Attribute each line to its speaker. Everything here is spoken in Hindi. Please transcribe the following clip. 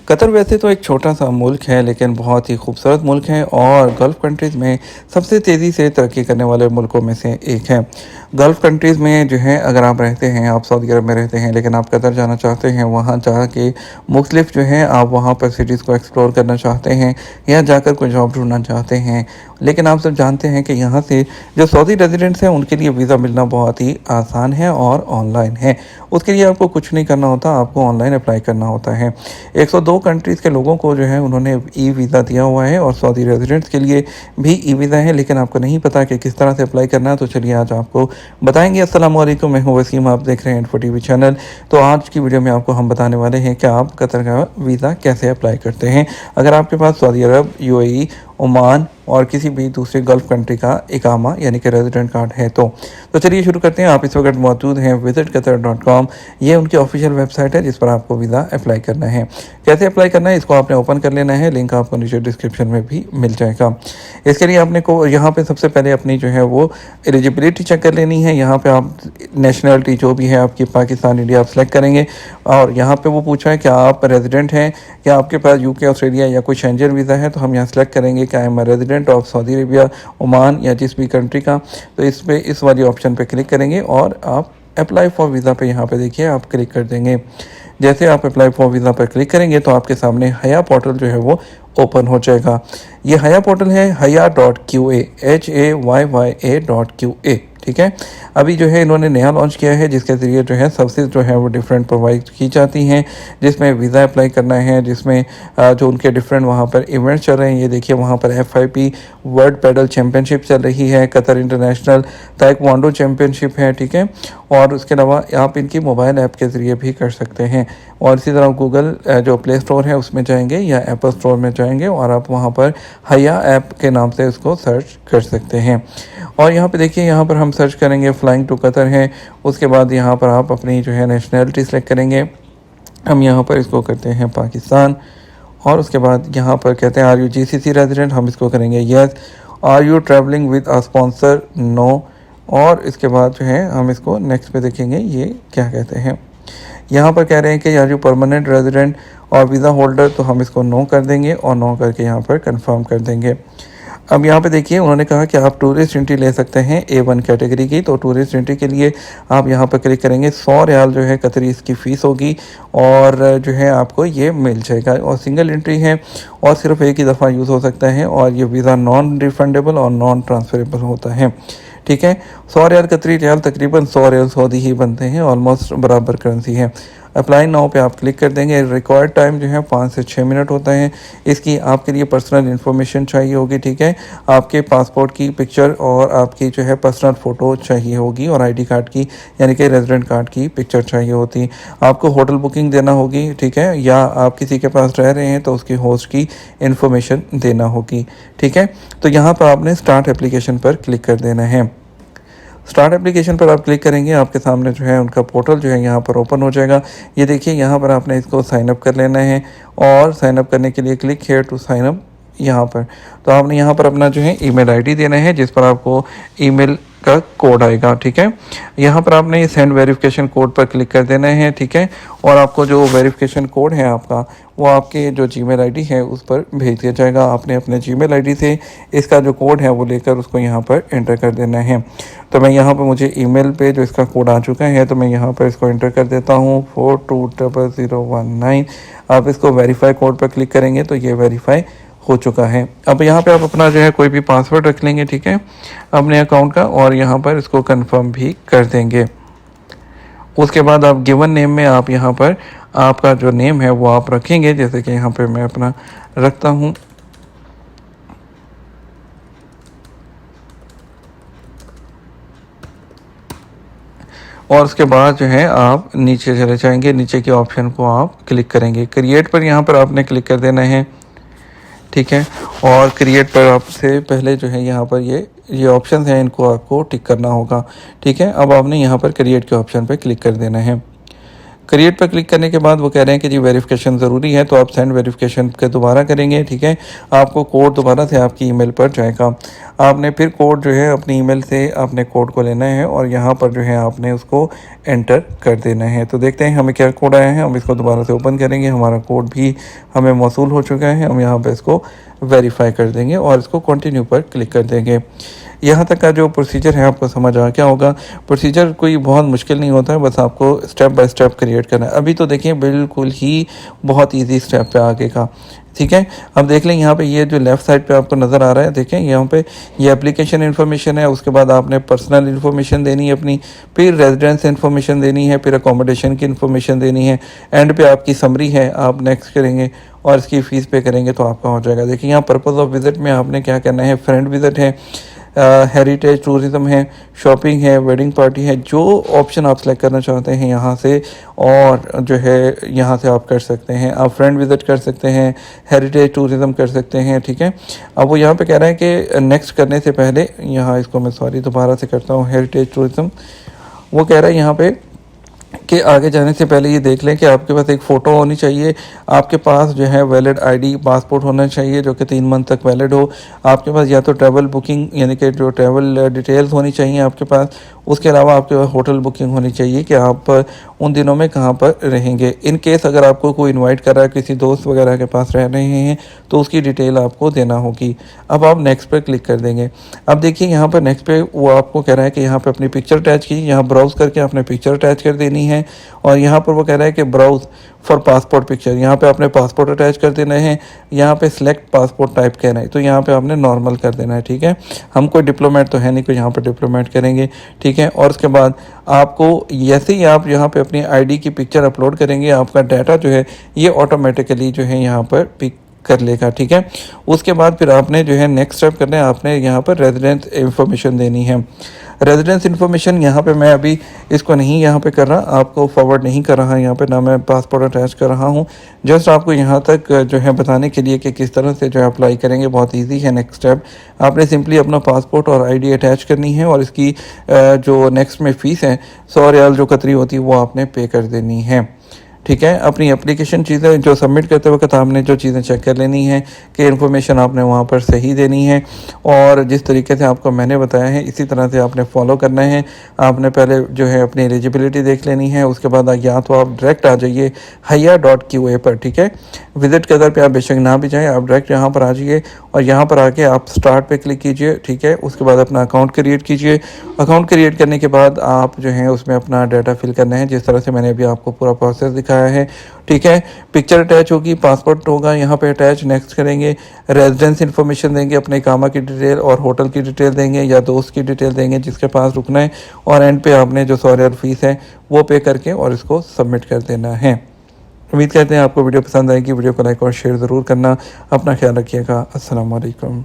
Speaker 1: कतर वैसे तो एक छोटा-सा मुल्क है, लेकिन बहुत ही खूबसूरत मुल्क है और गल्फ़ कंट्रीज़ में सबसे तेज़ी से तरक्की करने वाले मुल्कों में से एक है। गल्फ़ कंट्रीज़ में जो है अगर आप रहते हैं, आप सऊदी अरब में रहते हैं, लेकिन आप कतर जाना चाहते हैं, वहाँ जाके मुख्तलिफ़ जो है आप वहाँ पर सिटीज़ को एक्सप्लोर करना चाहते हैं या जाकर कोई जॉब ढूँढना चाहते हैं। लेकिन आप सब जानते हैं कि यहाँ से जो सऊदी रेज़िडेंट्स हैं, उनके लिए वीज़ा मिलना बहुत ही आसान है और ऑनलाइन है। उसके लिए आपको कुछ नहीं करना होता, आपको ऑनलाइन अप्लाई करना होता है। 102 कंट्रीज़ के लोगों को जो है उन्होंने ई वीज़ा दिया हुआ है और सऊदी रेज़िडेंट्स के लिए भी ई वीज़ा है, लेकिन आपको नहीं पता कि किस तरह से अप्लाई करना है, तो चलिए आज आपको बताएँगे। अस्सलाम वालेकुम, मैं हूँ वसीम, आप देख रहे हैं इन्फो टीवी चैनल। तो आज की वीडियो में आपको हम बताने वाले हैं कि आप कतर का वीज़ा कैसे अप्लाई करते हैं। अगर आपके पास सऊदी अरब, यूएई, ओमान और किसी भी दूसरे गल्फ़ कंट्री का इकामा यानी कि रेज़िडेंट कार्ड है तो चलिए शुरू करते हैं। आप इस वक्त मौजूद हैं visitqatar.com। ये उनकी ऑफिशियल वेबसाइट है जिस पर आपको वीज़ा अप्लाई करना है। कैसे अप्लाई करना है, इसको आपने ओपन कर लेना है, लिंक आपको नीचे डिस्क्रिप्शन में भी मिल जाएगा। इसके लिए आपने को यहाँ पे सबसे पहले अपनी जो है वो एलिजिबिलिटी चेक कर लेनी है। यहाँ पे आप नेशनलिटी जो भी है आपकी, पाकिस्तान, इंडिया आप सेलेक्ट करेंगे और यहाँ पे वो पूछा है कि आप रेजिडेंट हैं या आपके पास यूके, ऑस्ट्रेलिया या कोई शेंजन वीज़ा है, तो हम यहाँ सेलेक्ट करेंगे कि I am resident of Saudi Arabia, Oman या जिस भी कंट्री का। तो इस पे इस वाली ऑप्शन पे क्लिक करेंगे और आप अप्लाई फॉर वीज़ा पे यहाँ पे देखिए आप क्लिक कर देंगे। जैसे आप अप्लाई फॉर वीज़ा पर क्लिक करेंगे तो आपके सामने हया पोर्टल जो है वो ओपन हो जाएगा। ये हया पोर्टल है haya.qa, HAYYA.qa, ठीक है। अभी जो है इन्होंने नया लॉन्च किया है, जिसके ज़रिए जो है सर्विसेज जो है वो डिफरेंट प्रोवाइड की जाती हैं, जिसमें वीज़ा अप्लाई करना है, जिसमें जो उनके डिफरेंट वहाँ पर इवेंट्स चल रहे हैं। ये देखिए वहाँ पर FIP वर्ल्ड पैडल चैम्पियनशिप चल रही है, कतर इंटरनेशनल ताइक्वांडो चैम्पियनशिप है, ठीक है। और उसके अलावा आप इनकी मोबाइल ऐप के ज़रिए भी कर सकते हैं। और इसी तरह गूगल जो प्ले स्टोर है उसमें जाएंगे या एप्पल स्टोर में जाएंगे और आप वहाँ पर हया ऐप के नाम से उसको सर्च कर सकते हैं। और यहाँ पे देखिए, यहाँ पर हम सर्च करेंगे फ्लाइंग टू कतर है। उसके बाद यहाँ पर आप अपनी जो है नेशनलिटी सेलेक्ट करेंगे। हम यहाँ पर इसको करते हैं पाकिस्तान और उसके बाद यहाँ पर कहते हैं आर यू GCC रेजिडेंट, हम इसको करेंगे yes. Are you travelling with a sponsor, no. और इसके बाद जो है हम इसको नेक्स्ट पे देखेंगे ये क्या कहते हैं। यहाँ पर कह रहे हैं कि आर यू परमानेंट रेजिडेंट और वीज़ा होल्डर, तो हम इसको नो कर देंगे और नो करके यहाँ पर कंफर्म कर देंगे। अब यहाँ पे देखिए उन्होंने कहा कि आप टूरिस्ट एंट्री ले सकते हैं A1 कैटेगरी की। तो टूरिस्ट एंट्री के लिए आप यहाँ पर क्लिक करेंगे। 100 रियाल जो है कतरी इसकी फ़ीस होगी और जो है आपको ये मिल जाएगा। और सिंगल एंट्री है और सिर्फ एक ही दफ़ा यूज़ हो सकता है और ये वीज़ा नॉन रिफंडेबल और नॉन ट्रांसफरेबल होता है, ठीक है। 100 रियाल कतरी रियाल तकरीबन 100 रियाल सऊदी ही बनते हैं, ऑलमोस्ट बराबर करेंसी है। अप्लाई नाउ पे आप क्लिक कर देंगे। रिक्वायर्ड टाइम जो है 5 से 6 मिनट होता है। इसकी आपके लिए पर्सनल इन्फॉर्मेशन चाहिए होगी, ठीक है। आपके पासपोर्ट की पिक्चर और आपकी जो है पर्सनल फ़ोटो चाहिए होगी और ID कार्ड की यानी कि रेजिडेंट कार्ड की पिक्चर चाहिए होती। आपको होटल बुकिंग देना होगी, ठीक है, या आप किसी के पास रह रहे हैं तो उसकी होस्ट की इन्फॉर्मेशन देना होगी, ठीक है। तो यहाँ पर आपने स्टार्ट एप्लीकेशन पर क्लिक कर देना है। स्टार्ट एप्लीकेशन पर आप क्लिक करेंगे, आपके सामने जो है उनका पोर्टल जो है यहाँ पर ओपन हो जाएगा। ये देखिए यहाँ पर आपने इसको साइन अप कर लेना है और साइन अप करने के लिए click here to sign up यहाँ पर। तो आपने यहाँ पर अपना जो है ईमेल आईडी देना है जिस पर आपको ईमेल का कोड आएगा, ठीक है। यहाँ पर आपने सेंड वेरिफिकेशन कोड पर क्लिक कर देना है, ठीक है। और आपको जो वेरिफिकेशन कोड है आपका वो आपके जो जीमेल आईडी है उस पर भेज दिया जाएगा। आपने अपने जीमेल आईडी से इसका जो कोड है वो लेकर उसको यहाँ पर एंटर कर देना है। तो मैं यहाँ पर मुझे ईमेल पे जो इसका कोड आ चुका है तो मैं यहाँ पर इसको एंटर कर देता हूँ 420019। आप इसको वेरीफाई कोड पर क्लिक करेंगे तो ये वेरीफाई हो चुका है। अब यहाँ पे आप अपना जो है कोई भी पासवर्ड रख लेंगे, ठीक है, अपने अकाउंट का, और यहाँ पर इसको कंफर्म भी कर देंगे। उसके बाद आप गिवन नेम में आप यहाँ पर आपका जो नेम है वो आप रखेंगे, जैसे कि यहाँ पे मैं अपना रखता हूँ। और उसके बाद जो है आप नीचे चले जाएंगे, नीचे के ऑप्शन को आप क्लिक करेंगे। क्रिएट पर यहाँ पर आपने क्लिक कर देना है, ठीक है। और क्रिएट पर आपसे पहले जो है यहाँ पर ये ऑप्शन हैं, इनको आपको टिक करना होगा, ठीक है। अब आपने यहाँ पर क्रिएट के ऑप्शन पर क्लिक कर देना है। क्रिएट पर क्लिक करने के बाद वो कह रहे हैं कि जी वेरिफिकेशन ज़रूरी है, तो आप सेंड वेरिफिकेशन के दोबारा करेंगे, ठीक है। आपको कोड दोबारा से आपकी ईमेल पर जाएगा। आपने फिर कोड जो है अपनी ईमेल से आपने कोड को लेना है और यहाँ पर जो है आपने उसको एंटर कर देना है। तो देखते हैं हमें क्या कोड आया है, हम इसको दोबारा से ओपन करेंगे। हमारा कोड भी हमें मौसूल हो चुका है। हम यहाँ पर इसको वेरीफाई कर देंगे और इसको कंटिन्यू पर क्लिक कर देंगे। यहाँ तक का जो प्रोसीजर है आपको समझ आ क्या होगा। प्रोसीजर कोई बहुत मुश्किल नहीं होता है, बस आपको स्टेप बाय स्टेप क्रिएट करना है। अभी तो देखिए बिल्कुल ही बहुत इजी स्टेप पे आगे का, ठीक है। अब देख लें यहाँ पे ये जो लेफ़्ट साइड पे आपको नज़र आ रहा है, देखें यहाँ पे ये एप्लीकेशन इन्फॉर्मेशन है। उसके बाद आपने पर्सनल इन्फॉर्मेशन देनी है अपनी, फिर रेजिडेंस इन्फॉर्मेशन देनी है, फिर अकोमोडेशन की इन्फॉर्मेशन देनी है, एंड पे आपकी समरी है। आप नेक्स्ट करेंगे और इसकी फ़ीस पे करेंगे तो आपका हो जाएगा। देखिए यहाँ पर्पज़ ऑफ विज़िट में आपने क्या करना है, फ्रेंड विज़िट है, हेरिटेज टूरिज़्म है, शॉपिंग है, वेडिंग पार्टी है। जो ऑप्शन आप सेलेक्ट करना चाहते हैं यहाँ से, और जो है यहाँ से आप कर सकते हैं। आप फ्रेंड विज़िट कर सकते हैं, हेरिटेज टूरिज़्म कर सकते हैं, ठीक है। अब वो यहाँ पे कह रहे हैं कि नेक्स्ट करने से पहले, यहाँ इसको मैं सॉरी दोबारा से करता हूँ, हेरिटेज टूरिज़्म। वो कह रहा है यहाँ पे कि आगे जाने से पहले ये देख लें कि आपके पास एक फ़ोटो होनी चाहिए, आपके पास जो है वैलिड आईडी पासपोर्ट होना चाहिए जो कि 3 मंथ तक वैलिड हो। आपके पास या तो ट्रैवल बुकिंग यानी कि जो ट्रैवल डिटेल्स होनी चाहिए आपके पास। उसके अलावा आपके पास होटल बुकिंग होनी चाहिए कि आप उन दिनों में कहाँ पर रहेंगे। इन केस अगर आपको कोई इनवाइट कर रहा है, किसी दोस्त वगैरह के पास रह रहे हैं, तो उसकी डिटेल आपको देना होगी। अब आप नेक्स्ट पर क्लिक कर देंगे। अब देखिए यहाँ पर नेक्स्ट पे वो आपको कह रहा है कि यहाँ पे अपनी पिक्चर अटैच की, यहाँ ब्राउज़ करके आपने पिक्चर अटैच कर देनी है। और यहाँ पर वो कह रहा है कि ब्राउज़ फॉर पासपोर्ट पिक्चर, यहाँ पे आपने पासपोर्ट अटैच कर देना है। यहाँ पे सिलेक्ट पासपोर्ट टाइप कहना है, तो यहाँ पे आपने नॉर्मल कर देना है, ठीक है। हम कोई डिप्लोमेट तो है नहीं, कोई यहाँ पर डिप्लोमेट करेंगे, ठीक है। और उसके बाद आपको जैसे ही आप यहाँ पे अपनी आईडी की पिक्चर अपलोड करेंगे, आपका डाटा जो है ये ऑटोमेटिकली जो है यहाँ पर पिक कर लेगा, ठीक है। उसके बाद फिर आपने जो है नेक्स्ट स्टेप करना है, आपने यहाँ पर रेजिडेंस इंफॉर्मेशन देनी है। रेजिडेंस इन्फॉर्मेशन यहाँ पे मैं अभी इसको नहीं यहाँ पे कर रहा, आपको फॉरवर्ड नहीं कर रहा यहाँ पे, ना मैं पासपोर्ट अटैच कर रहा हूँ। जस्ट आपको यहाँ तक जो है बताने के लिए कि किस तरह से जो है अप्लाई करेंगे। बहुत इजी है। नेक्स्ट स्टेप आपने सिंपली अपना पासपोर्ट और आईडी अटैच करनी है और इसकी जो नेक्स्ट में फ़ीस है 100 रियाल जो कतरी होती है वो आपने पे कर देनी है, ठीक है। अपनी एप्लीकेशन चीज़ें जो सबमिट करते वक्त आपने जो चीज़ें चेक कर लेनी है कि इन्फॉर्मेशन आपने वहाँ पर सही देनी है, और जिस तरीके से आपको मैंने बताया है इसी तरह से आपने फॉलो करना है। आपने पहले जो है अपनी एलिजिबिलिटी देख लेनी है। उसके बाद या तो आप डायरेक्ट आ जाइए hayya.qa पर, ठीक है। विजिट कदर पे आप बेशक ना भी जाएँ, आप डायरेक्ट यहाँ पर आ जाइए और यहाँ पर आके आप स्टार्ट पे क्लिक कीजिए, ठीक है। उसके बाद अपना अकाउंट क्रिएट कीजिए। अकाउंट क्रिएट करने के बाद आप जो है उसमें अपना डाटा फिल करना है, जिस तरह से मैंने अभी आपको पूरा प्रोसेस दिखाया है, ठीक है। पिक्चर अटैच होगी, पासपोर्ट होगा यहाँ पे अटैच, नेक्स्ट करेंगे। रेजिडेंस इन्फॉर्मेशन देंगे, अपने इकामा की डिटेल और होटल की डिटेल देंगे या दोस्त की डिटेल देंगे जिसके पास रुकना है, और एंड पे आपने जो 100 रियाल फीस है वो पे करके और इसको सबमिट कर देना है। उम्मीद करते हैं आपको वीडियो पसंद आएगी। वीडियो को लाइक और शेयर ज़रूर करना। अपना ख्याल रखिएगा। अस्सलाम वालेकुम।